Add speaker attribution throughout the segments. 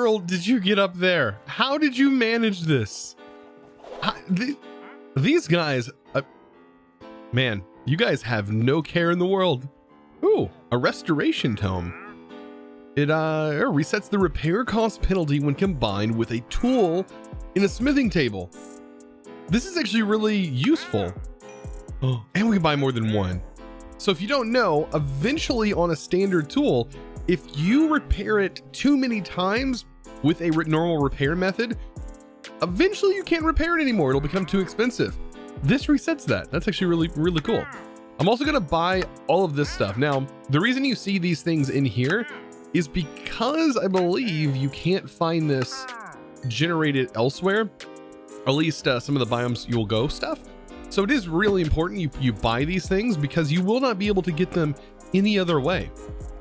Speaker 1: world did you get up there? How did you manage this? These guys, man, you guys have no care in the world. Ooh, a restoration tome. It resets the repair cost penalty when combined with a tool in a smithing table. This is actually really useful. Oh, and we can buy more than one. So if you don't know, eventually on a standard tool, if you repair it too many times with a normal repair method, eventually you can't repair it anymore. It'll become too expensive. This resets that. That's actually really, really cool. I'm also gonna buy all of this stuff. Now, the reason you see these things in here is because I believe you can't find this generated elsewhere, at least some of the biomes you'll go stuff. So it is really important you buy these things because you will not be able to get them any other way.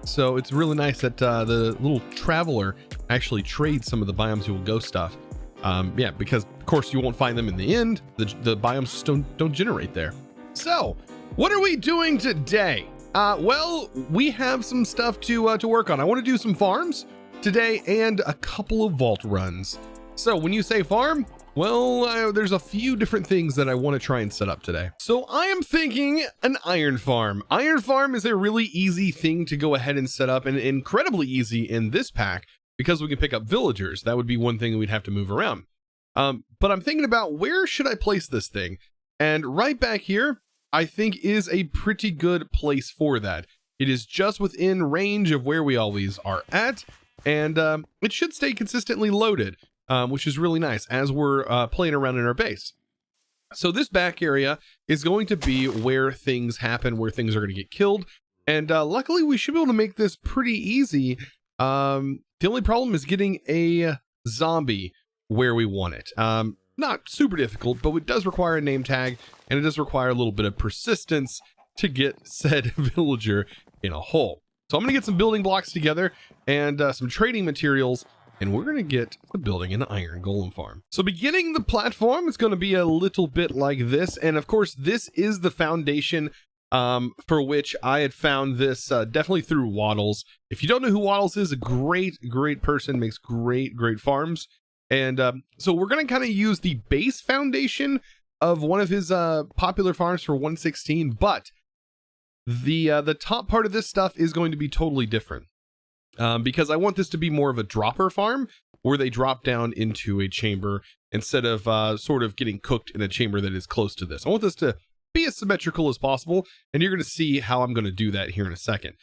Speaker 1: So it's really nice that the little traveler actually trades some of the biomes you will go stuff. Yeah, because of course you won't find them in the end. The biomes just don't generate there. So what are we doing today? Well, we have some stuff to work on. I want to do some farms today and a couple of vault runs. So when you say farm, well, there's a few different things that I want to try and set up today. So I am thinking an iron farm. Iron farm is a really easy thing to go ahead and set up, and incredibly easy in this pack because we can pick up villagers. That would be one thing we'd have to move around. But I'm thinking about where should I place this thing? And right back here, I think is a pretty good place for that. It is just within range of where we always are at, and it should stay consistently loaded. Which is really nice as we're playing around in our base. So this back area is going to be where things happen, where things are going to get killed. And luckily we should be able to make this pretty easy. The only problem is getting a zombie where we want it. Not super difficult, but it does require a name tag, and it does require a little bit of persistence to get said villager in a hole. So I'm going to get some building blocks together and some trading materials, and we're going to get the building an iron golem farm. So beginning the platform is going to be a little bit like this. And of course, this is the foundation for which I had found this definitely through Waddles. If you don't know who Waddles is, a great person, makes great farms. And so we're going to kind of use the base foundation of one of his popular farms for 116, but the top part of this stuff is going to be totally different. Because I want this to be more of a dropper farm where they drop down into a chamber instead of sort of getting cooked in a chamber that is close to this. I want this to be as symmetrical as possible, and you're going to see how I'm going to do that here in a second.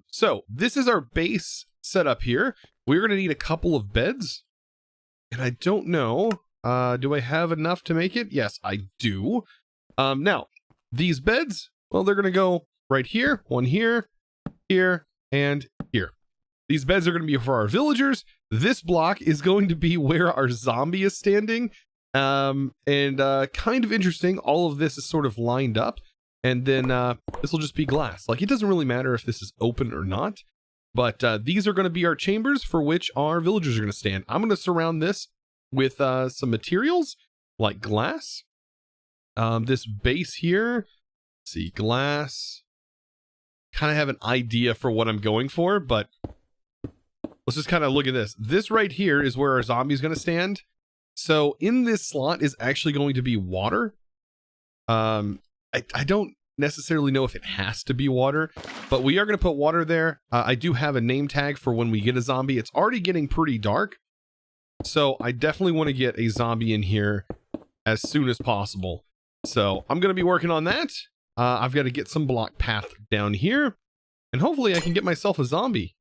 Speaker 1: So this is our base setup here. We're going to need a couple of beds, and I don't know, do I have enough to make it? Yes, I do. Now, these beds, well, they're going to go right here, one here, here, and here. These beds are going to be for our villagers. This block is going to be where our zombie is standing. Kind of interesting, all of this is sort of lined up, and then this will just be glass. Like, it doesn't really matter if this is open or not, but these are going to be our chambers for which our villagers are going to stand. I'm going to surround this with some materials like glass. This base here, let's see, glass. Kind of have an idea for what I'm going for, but let's just kind of look at this. This right here is where our zombie is going to stand. So in this slot is actually going to be water. I don't necessarily know if it has to be water, but we are going to put water there. I do have a name tag for when we get a zombie. It's already getting pretty dark, so I definitely want to get a zombie in here as soon as possible. So I'm going to be working on that. I've got to get some block path down here, and hopefully I can get myself a zombie.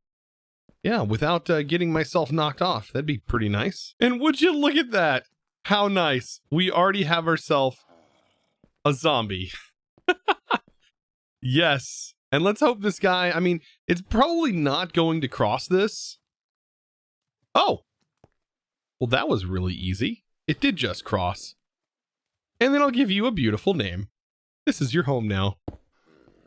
Speaker 1: Yeah, without getting myself knocked off. That'd be pretty nice. And would you look at that? How nice. We already have ourselves a zombie. Yes. And let's hope this guy, I mean, it's probably not going to cross this. Oh. Well, that was really easy. It did just cross. And then I'll give you a beautiful name. This is your home now.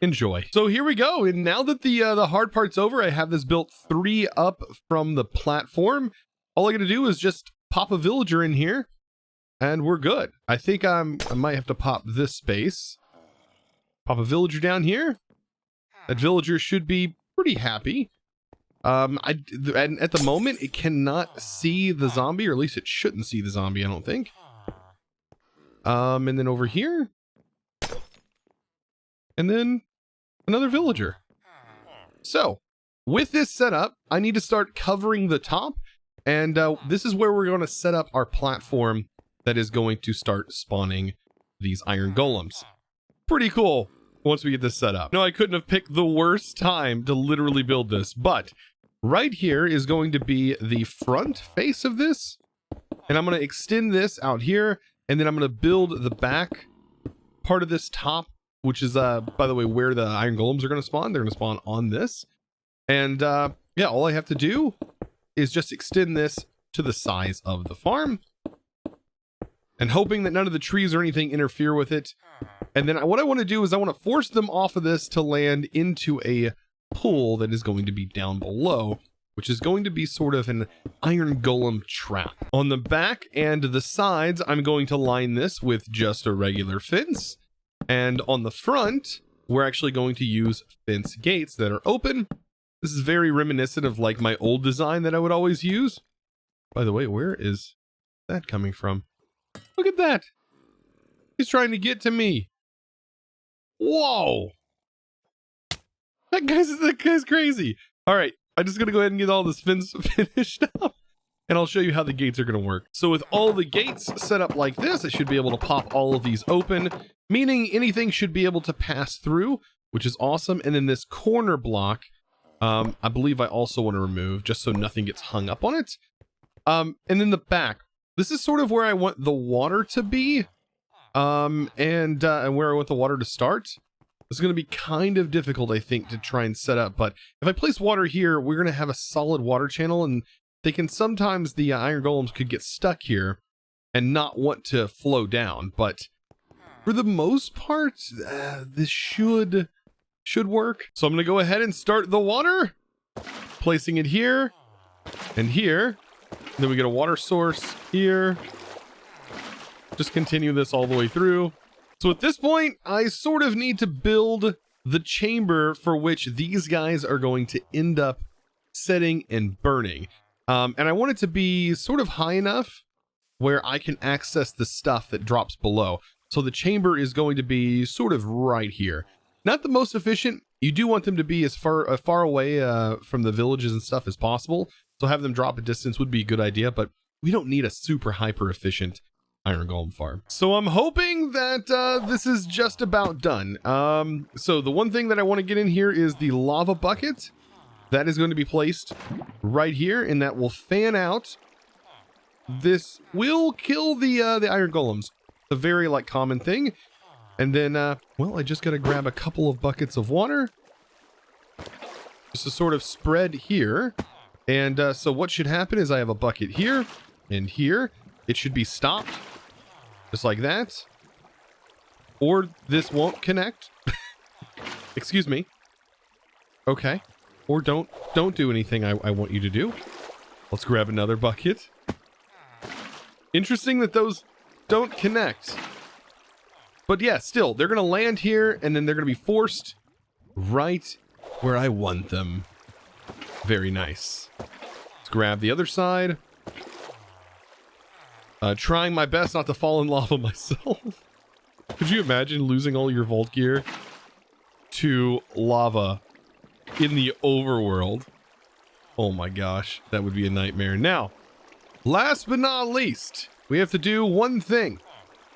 Speaker 1: Enjoy. So here we go, and now that the hard part's over, I have this built 3 up from the platform. All I gotta do is just pop a villager in here, and we're good. I think I might have to pop this space. Pop a villager down here. That villager should be pretty happy. And at the moment, it cannot see the zombie, or at least it shouldn't see the zombie, I don't think. And then over here. And then another villager. So, with this setup, I need to start covering the top. And this is where we're going to set up our platform that is going to start spawning these iron golems. Pretty cool once we get this set up. No, I couldn't have picked the worst time to literally build this, but right here is going to be the front face of this. And I'm going to extend this out here, and then I'm going to build the back part of this top, which is, by the way, where the iron golems are going to spawn. They're going to spawn on this. And yeah, all I have to do is just extend this to the size of the farm, and hoping that none of the trees or anything interfere with it. And then what I want to do is I want to force them off of this to land into a pool that is going to be down below, which is going to be sort of an iron golem trap. On the back and the sides, I'm going to line this with just a regular fence. And on the front, we're actually going to use fence gates that are open. This is very reminiscent of like my old design that I would always use. By the way, where is that coming from? Look at that. He's trying to get to me. Whoa. That guy's crazy. All right, I'm just gonna go ahead and get all this fence finished up, and I'll show you how the gates are gonna work. So with all the gates set up like this, I should be able to pop all of these open, meaning anything should be able to pass through, which is awesome. And then this corner block, I believe I also want to remove just so nothing gets hung up on it. And then the back, this is sort of where I want the water to be, and where I want the water to start. It's going to be kind of difficult, I think, to try and set up, but if I place water here, we're going to have a solid water channel, and they can sometimes, the iron golems could get stuck here and not want to flow down, but for the most part, this should work. So I'm going to go ahead and start the water, placing it here and here. Then we get a water source here. Just continue this all the way through. So at this point, I sort of need to build the chamber for which these guys are going to end up setting and burning. And I want it to be sort of high enough where I can access the stuff that drops below. So the chamber is going to be sort of right here. Not the most efficient. You do want them to be as far away from the villages and stuff as possible. So have them drop a distance would be a good idea, but we don't need a super hyper efficient iron golem farm. So I'm hoping that this is just about done. So the one thing that I want to get in here is the lava bucket. That is going to be placed right here, and that will fan out. This will kill the iron golems. A very like common thing. And then, well, I just got to grab a couple of buckets of water. Just to sort of spread here. And so what should happen is I have a bucket here and here. It should be stopped. Just like that. Or this won't connect. Excuse me. Okay. Or don't do anything I want you to do. Let's grab another bucket. Interesting that those don't connect. But yeah, still, they're going to land here, and then they're going to be forced right where I want them. Very nice. Let's grab the other side. Trying my best not to fall in lava myself. Could you imagine losing all your vault gear to lava in the overworld? Oh my gosh, that would be a nightmare. Now, last but not least, we have to do one thing.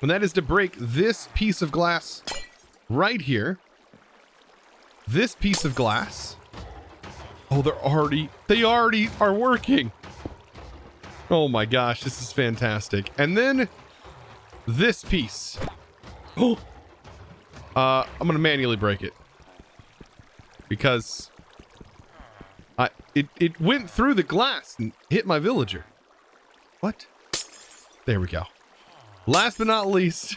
Speaker 1: And that is to break this piece of glass right here. This piece of glass. Oh, they already are working. Oh my gosh, this is fantastic. And then this piece. Oh, I'm gonna manually break it because it went through the glass and hit my villager. What? There we go. Last but not least,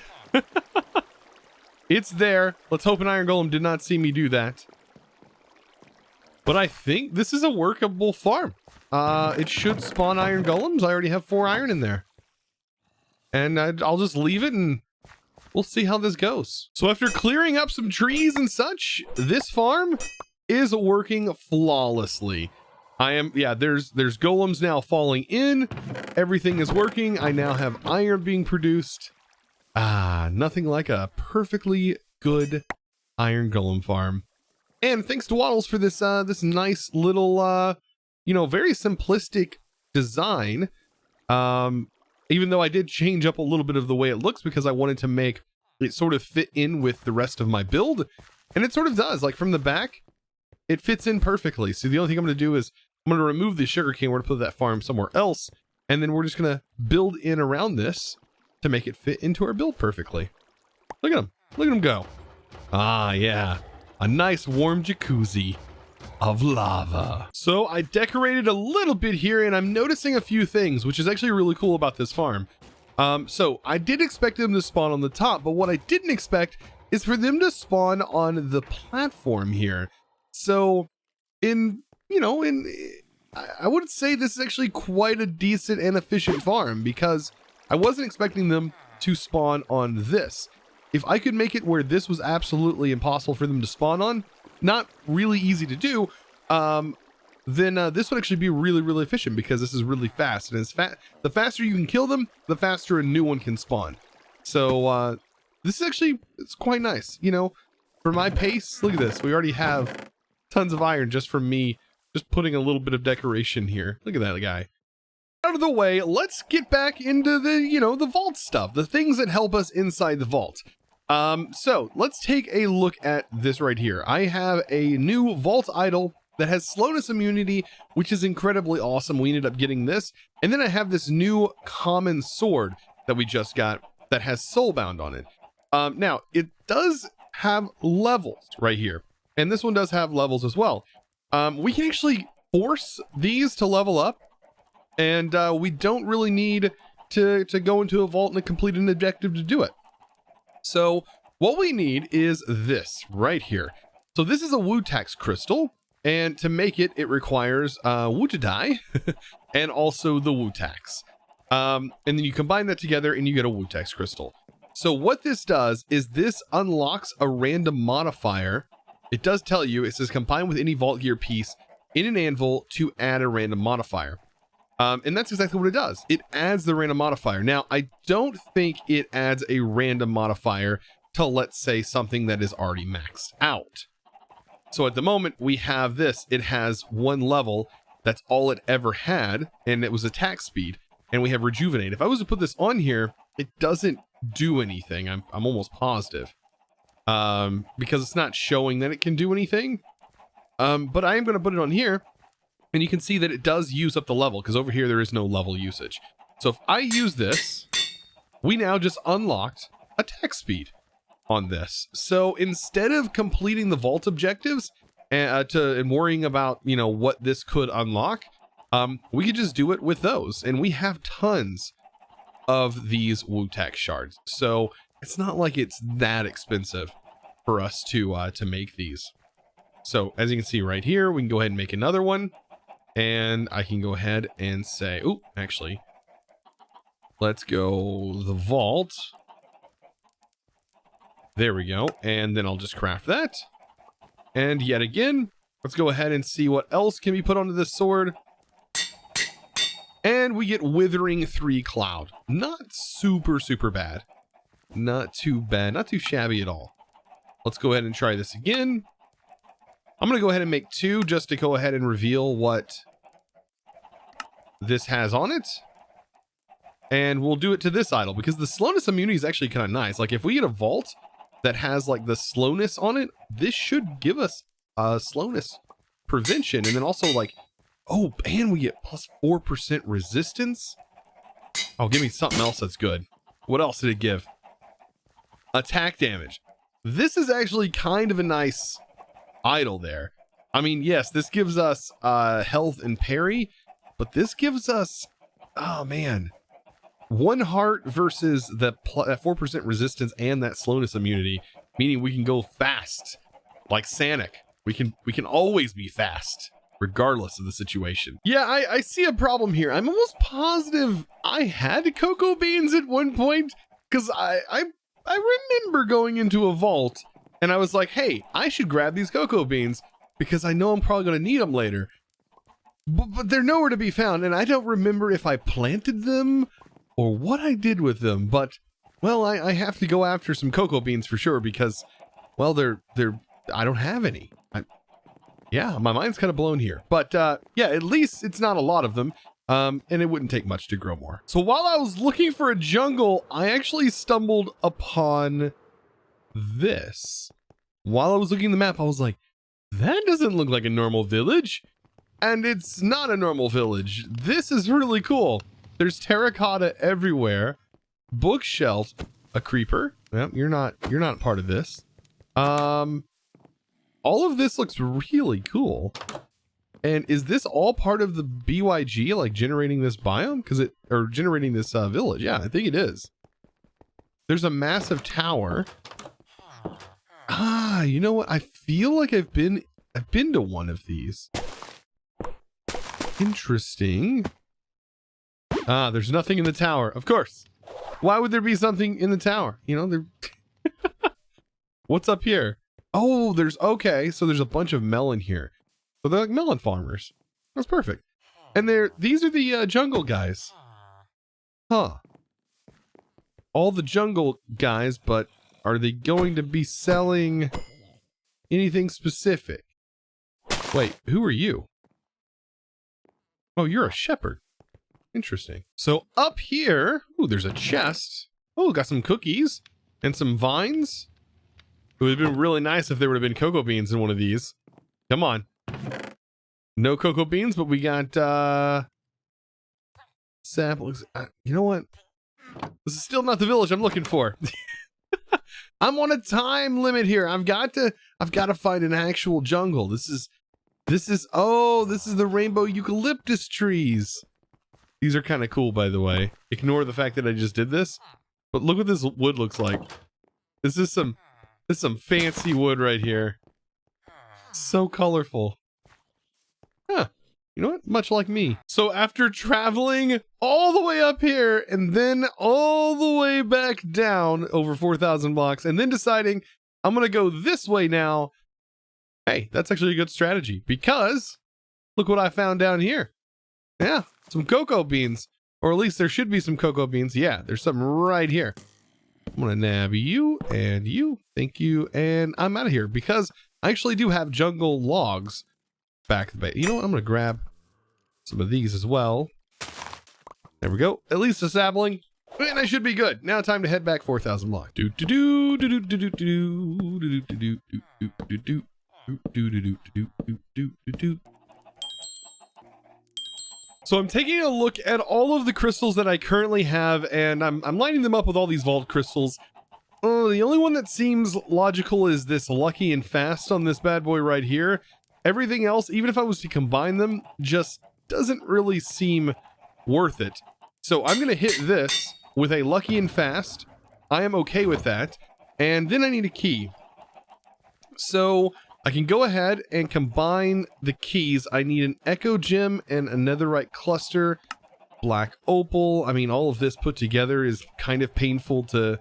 Speaker 1: it's there. Let's hope an iron golem did not see me do that. But I think this is a workable farm. It should spawn iron golems. I already have 4 iron in there. And I'll just leave it and we'll see how this goes. So after clearing up some trees and such, this farm is working flawlessly. Yeah, there's golems now falling in. Everything is working. I now have iron being produced. Nothing like a perfectly good iron golem farm. And thanks to Waddles for this this nice little very simplistic design. Even though I did change up a little bit of the way it looks because I wanted to make it sort of fit in with the rest of my build, and it sort of does. Like from the back, it fits in perfectly. So the only thing I'm going to do is I'm going to remove the sugarcane. We're going to put that farm somewhere else, and then we're just going to build in around this to make it fit into our build perfectly. Look at him. Look at him go. Yeah. A nice warm jacuzzi of lava. So I decorated a little bit here, and I'm noticing a few things, which is actually really cool about this farm. So I did expect them to spawn on the top, but what I didn't expect is for them to spawn on the platform here. So I would say this is actually quite a decent and efficient farm, because I wasn't expecting them to spawn on this. If I could make it where this was absolutely impossible for them to spawn on, not really easy to do, then this would actually be really, really efficient, because this is really fast. And the faster you can kill them, the faster a new one can spawn. So this is actually, it's quite nice. For my pace, look at this. We already have tons of iron just from me just putting a little bit of decoration here. Look at that guy. Out of the way, let's get back into the vault stuff, the things that help us inside the vault. So let's take a look at this right here. I have a new vault idol that has slowness immunity, which is incredibly awesome. We ended up getting this. And then I have this new common sword that we just got that has soulbound on it. Now it does have levels right here, and this one does have levels as well. We can actually force these to level up, and we don't really need to go into a vault and complete an objective to do it. So what we need is this right here. So this is a Wutax crystal, and to make it, it requires Wutadai and also the Wutax. And then you combine that together and you get a Wutax crystal. So what this does is this unlocks a random modifier. It does tell you, it says combine with any vault gear piece in an anvil to add a random modifier. And that's exactly what it does. It adds the random modifier. Now, I don't think it adds a random modifier to, let's say, something that is already maxed out. So at the moment we have this, it has one level. That's all it ever had. And it was attack speed, and we have rejuvenate. If I was to put this on here, it doesn't do anything. I'm almost positive, because it's not showing that it can do anything. But I am going to put it on here, and you can see that it does use up the level, because over here there is no level usage. So if I use this, we now just unlocked attack speed on this. So instead of completing the vault objectives and worrying about what this could unlock, we could just do it with those, and we have tons of these Wutax shards. So it's not like it's that expensive for us to make these. So as you can see right here, we can go ahead and make another one, and I can go ahead and say, oh, actually, let's go the vault. There we go. And then I'll just craft that. And yet again, let's go ahead and see what else can be put onto this sword. And we get Withering 3 Cloud. Not super, super bad. Not too bad. Not too shabby at all. Let's go ahead and try this again. I'm going to go ahead and make 2 just to go ahead and reveal what this has on it. And we'll do it to this idol, because the slowness immunity is actually kind of nice. Like if we get a vault that has like the slowness on it, this should give us slowness prevention. And then also like, oh, and we get plus 4% resistance. Oh, give me something else that's good. What else did it give? Attack damage. This is actually kind of a nice idol there. I mean, yes, this gives us health and parry, but this gives us, oh man, 1 heart versus the 4% resistance and that slowness immunity, meaning we can go fast like Sanic. We can always be fast regardless of the situation. Yeah, I see a problem here. I'm almost positive I had cocoa beans at one point, because I remember going into a vault and I was like, hey, I should grab these cocoa beans because I know I'm probably going to need them later. but they're nowhere to be found, and I don't remember if I planted them or what I did with them, but, well, I have to go after some cocoa beans for sure because, well, I don't have any. Yeah, my mind's kind of blown here, but, yeah, at least it's not a lot of them, and it wouldn't take much to grow more. So while I was looking for a jungle, I actually stumbled upon this. While I was looking at the map, I was like, that doesn't look like a normal village. And it's not a normal village. This is really cool. There's terracotta everywhere. Bookshelves. A creeper. Yep, you're not part of this. All of this looks really cool. And is this all part of the BYG, like generating this biome? Or generating this village? Yeah, I think it is. There's a massive tower. Ah, you know what? I feel like I've been to one of these. Interesting. Ah, there's nothing in the tower. Of course. Why would there be something in the tower? You know, there. What's up here? Oh, okay. So there's a bunch of melon here. So they're like melon farmers. That's perfect. And these are the jungle guys. Huh. All the jungle guys, but are they going to be selling anything specific? Wait, who are you? Oh, you're a shepherd. Interesting. So up here, ooh, there's a chest. Oh, got some cookies and some vines. It would have been really nice if there would have been cocoa beans in one of these. Come on. No cocoa beans, but we got saplings. You know what? This is still not the village I'm looking for. I'm on a time limit here. I've got to find an actual jungle. This is the rainbow eucalyptus trees. These are kind of cool, by the way. Ignore the fact that I just did this, but look what this wood looks like. This is some fancy wood right here. So colorful. Huh. You know what? Much like me. So after traveling all the way up here and then all the way back down over 4,000 blocks and then deciding I'm going to go this way now. Hey, that's actually a good strategy because look what I found down here. Yeah, some cocoa beans, or at least there should be some cocoa beans. Yeah, there's something right here. I'm going to nab you and you. Thank you. And I'm out of here because I actually do have jungle logs back at the base. You know what? I'm going to grab some of these as well. There we go. At least a sapling. And I should be good. Now time to head back 4,000 blocks. So I'm taking a look at all of the crystals that I currently have, and I'm lining them up with all these vault crystals. The only one that seems logical is this lucky and fast on this bad boy right here. Everything else, even if I was to combine them, just doesn't really seem worth it. So I'm going to hit this with a lucky and fast. I am okay with that. And then I need a key. So I can go ahead and combine the keys. I need an echo gem and a netherite cluster, black opal. I mean, all of this put together is kind of painful to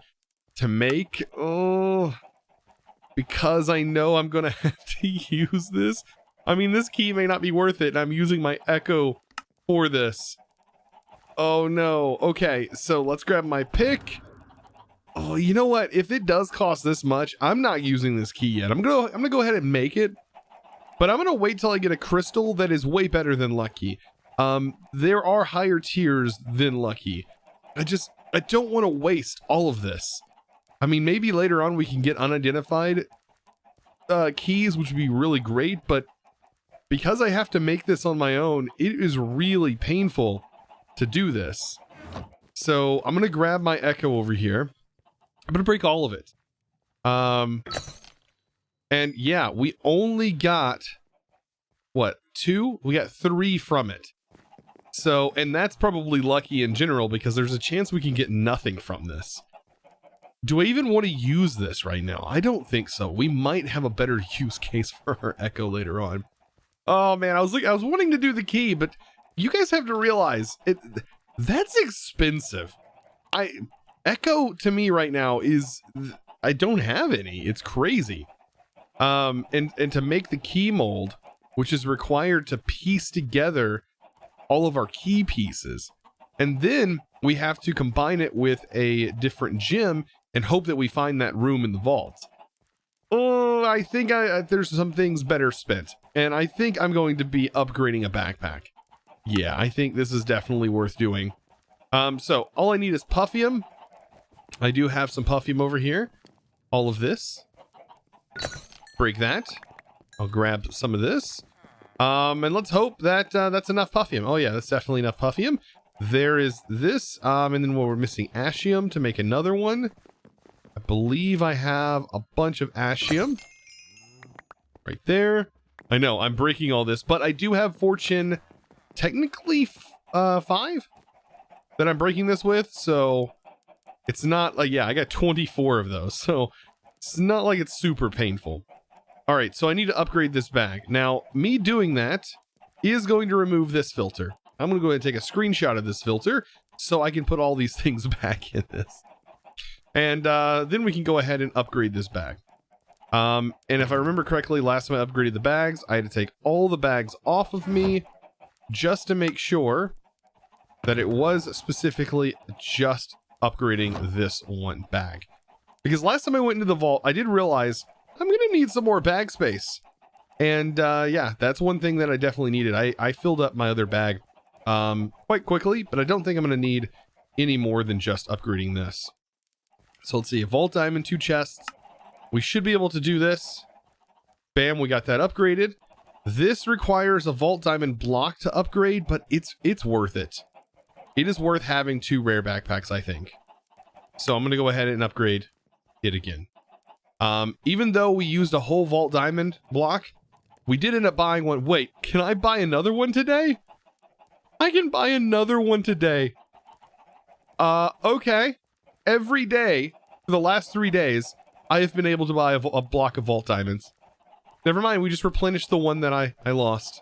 Speaker 1: make. Oh, because I know I'm going to have to use this. I mean, this key may not be worth it, and I'm using my echo for this. Oh no. Okay, so let's grab my pick. Oh, you know what? If it does cost this much, I'm not using this key yet. I'm gonna go ahead and make it, but I'm gonna wait till I get a crystal that is way better than lucky. There are higher tiers than lucky. I don't want to waste all of this. I mean, maybe later on we can get unidentified keys, which would be really great, but because I have to make this on my own, it is really painful to do this. So I'm gonna grab my echo over here. I'm gonna break all of it. And yeah, we only got what, 2? We got 3 from it. So, and that's probably lucky in general because there's a chance we can get nothing from this. Do I even want to use this right now? I don't think so. We might have a better use case for our echo later on. Oh man, I was wanting to do the key, but you guys have to realize that's expensive. Echo to me right now is, I don't have any. It's crazy. And to make the key mold, which is required to piece together all of our key pieces. And then we have to combine it with a different gem and hope that we find that room in the vault. Oh, I think there's some things better spent. And I think I'm going to be upgrading a backpack. Yeah, I think this is definitely worth doing. So all I need is Puffium. I do have some Puffium over here. All of this. Break that. I'll grab some of this. And let's hope that that's enough Puffium. Oh yeah, that's definitely enough Puffium. There is this, and then we're missing Ashium to make another one. I believe I have a bunch of Ashium. Right there. I know, I'm breaking all this, but I do have Fortune, technically 5 that I'm breaking this with, so it's not like, yeah, I got 24 of those, so it's not like it's super painful. All right, so I need to upgrade this bag. Now, me doing that is going to remove this filter. I'm going to go ahead and take a screenshot of this filter so I can put all these things back in this. And then we can go ahead and upgrade this bag. And if I remember correctly, last time I upgraded the bags, I had to take all the bags off of me just to make sure that it was specifically just upgrading this one bag. Because last time I went into the vault, I did realize I'm going to need some more bag space. And yeah, that's one thing that I definitely needed. I filled up my other bag quite quickly, but I don't think I'm going to need any more than just upgrading this. So let's see, a vault diamond, 2 chests. We should be able to do this. Bam, we got that upgraded. This requires a vault diamond block to upgrade, but it's worth it. It is worth having 2 rare backpacks, I think. So I'm going to go ahead and upgrade it again. Even though we used a whole vault diamond block, we did end up buying one. Wait, can I buy another one today? I can buy another one today. Okay. Every day for the last 3 days, I have been able to buy a block of vault diamonds. Never mind, we just replenished the one that I lost.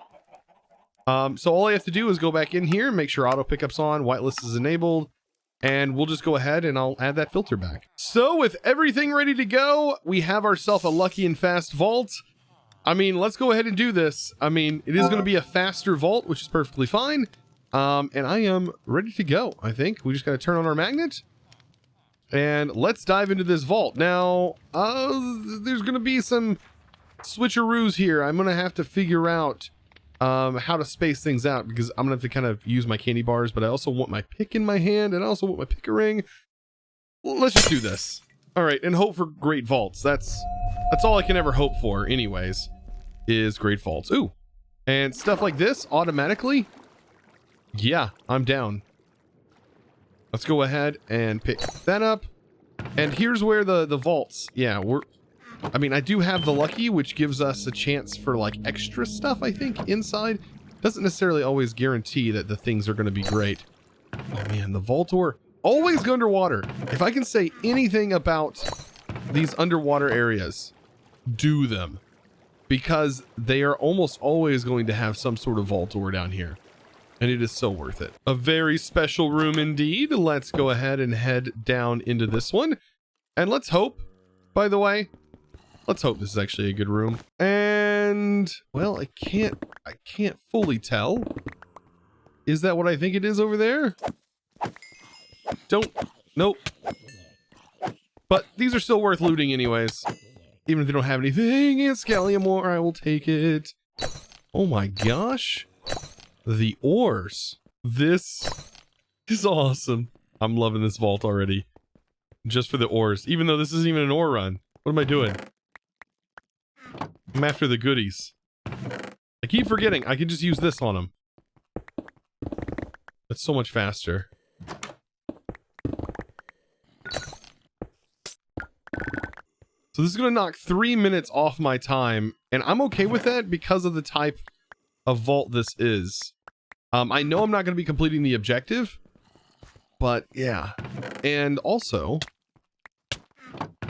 Speaker 1: So all I have to do is go back in here, make sure auto pickup's on, whitelist is enabled, and we'll just go ahead and I'll add that filter back. So with everything ready to go, we have ourselves a lucky and fast vault. I mean, let's go ahead and do this. I mean, it is going to be a faster vault, which is perfectly fine. And I am ready to go, I think. We just got to turn on our magnet. And let's dive into this vault. Now, there's going to be some switcheroos here. I'm going to have to figure out how to space things out, because I'm going to have to kind of use my candy bars, but I also want my pick in my hand, and I also want my pickering. Let's just do this. All right, and hope for great vaults. That's all I can ever hope for anyways, is great vaults. Ooh, and stuff like this automatically. Yeah, I'm down. Let's go ahead and pick that up. And here's where the vaults, yeah, I mean, I do have the lucky, which gives us a chance for like extra stuff, I think, inside. Doesn't necessarily always guarantee that the things are going to be great. Oh man, the vault door, always go underwater. If I can say anything about these underwater areas, do them. Because they are almost always going to have some sort of vault door down here. And it is so worth it. A very special room indeed. Let's go ahead and head down into this one. And let's hope, by the way, let's hope this is actually a good room. And, well, I can't fully tell. Is that what I think it is over there? Nope. But these are still worth looting anyways. Even if they don't have anything in Scallium ore, I will take it. Oh my gosh. The ores. This is awesome. I'm loving this vault already. Just for the ores. Even though this isn't even an ore run. What am I doing? I'm after the goodies. I keep forgetting I can just use this on them. That's so much faster. So this is going to knock 3 minutes off my time. And I'm okay with that because of the type of vault this is. I know I'm not going to be completing the objective, but yeah. And also,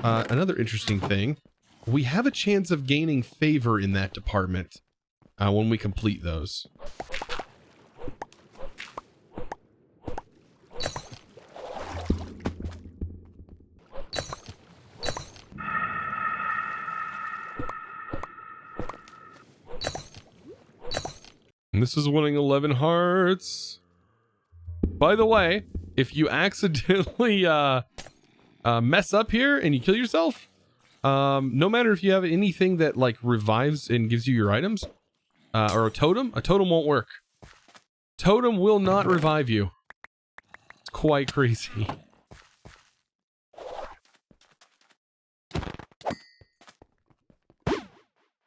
Speaker 1: another interesting thing, we have a chance of gaining favor in that department when we complete those. And this is winning 11 hearts. By the way, if you accidentally mess up here and you kill yourself, no matter if you have anything that like revives and gives you your items, or a totem won't work. Totem will not revive you. It's quite crazy.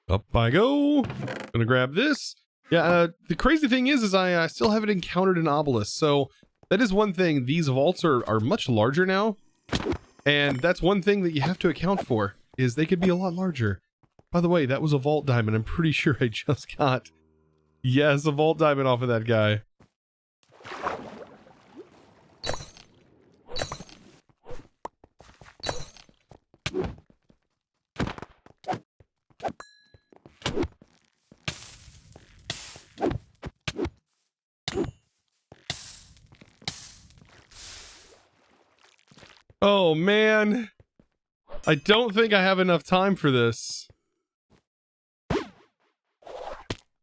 Speaker 1: Up I go. Gonna grab this. Yeah, the crazy thing is I still haven't encountered an obelisk. So that is one thing. These vaults are much larger now. And that's one thing that you have to account for, is they could be a lot larger. By the way, that was a vault diamond. I'm pretty sure I just got, yes, a vault diamond off of that guy. Oh man, I don't think I have enough time for this.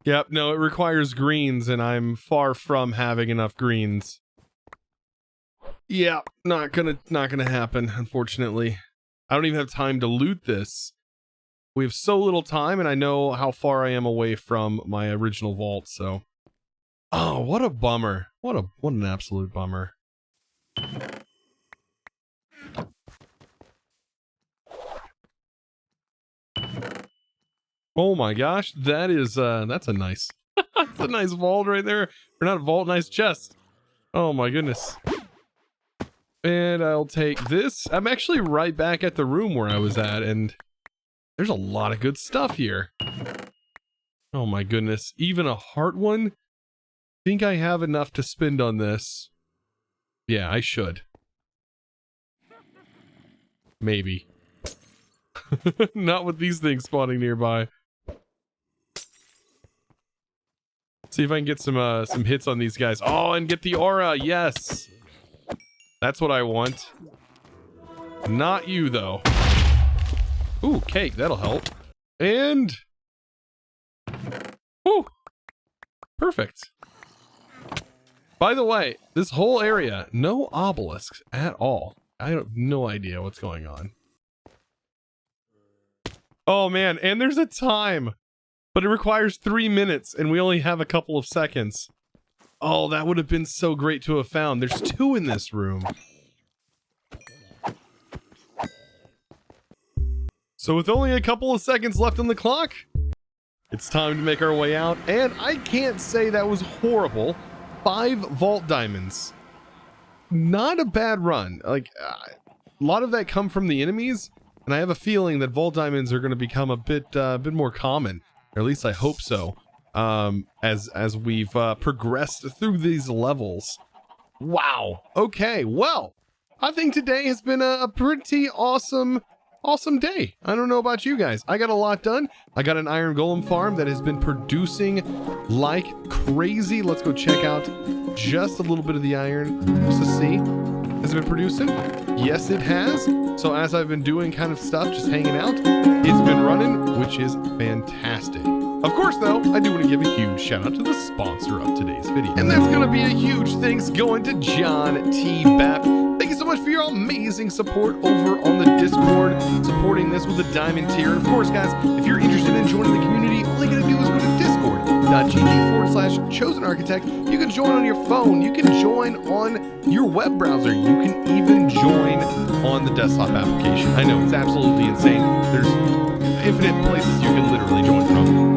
Speaker 1: Yep, no, it requires greens and I'm far from having enough greens. Yeah, not gonna happen, unfortunately. I don't even have time to loot this. We have so little time and I know how far I am away from my original vault, so. Oh, what a bummer. What an absolute bummer. Oh my gosh, that is that's a nice that's a nice vault right there. Or not a vault, nice chest. Oh my goodness. And I'll take this. I'm actually right back at the room where I was at, and there's a lot of good stuff here. Oh my goodness. Even a heart one? Think I have enough to spend on this. Yeah, I should. Maybe. Not with these things spawning nearby. See if I can get some hits on these guys. Oh, and get the aura. Yes. That's what I want. Not you, though. Ooh, cake. That'll help. And... Woo! Perfect. By the way, this whole area, no obelisks at all. I have no idea what's going on. Oh, man. And there's a time. But it requires 3 minutes, and we only have a couple of seconds. Oh, that would have been so great to have found. There's 2 in this room. So with only a couple of seconds left on the clock, it's time to make our way out. And I can't say that was horrible. 5 vault diamonds. Not a bad run. Like, a lot of that come from the enemies, and I have a feeling that vault diamonds are going to become a bit more common. Or at least I hope so, as we've progressed through these levels. Wow. Okay, well, I think today has been a pretty awesome day. I don't know about you guys. I got a lot done. I got an iron golem farm that has been producing like crazy. Let's go check out just a little bit of the iron just to see. Has it been producing? Yes, it has. So as I've been doing kind of stuff, just hanging out, it's been running, which is fantastic. Of course, though, I do want to give a huge shout out to the sponsor of today's video. And that's going to be a huge thanks going to John T. Bapp. Thank you so much for your amazing support over on the Discord, supporting this with a diamond tier. Of course, guys, if you're interested in joining the community, all you got to do is go to discord.gg/ChosenArchitect. You can join on your phone. You can join on your web browser. You can even join on the desktop application. I know, it's absolutely insane. There's infinite places you can literally join from.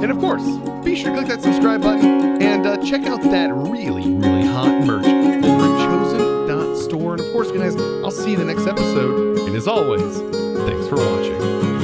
Speaker 1: And of course, be sure to click that subscribe button and check out that really, really hot merch over at chosen.store. And of course, guys, I'll see you in the next episode. And as always, thanks for watching.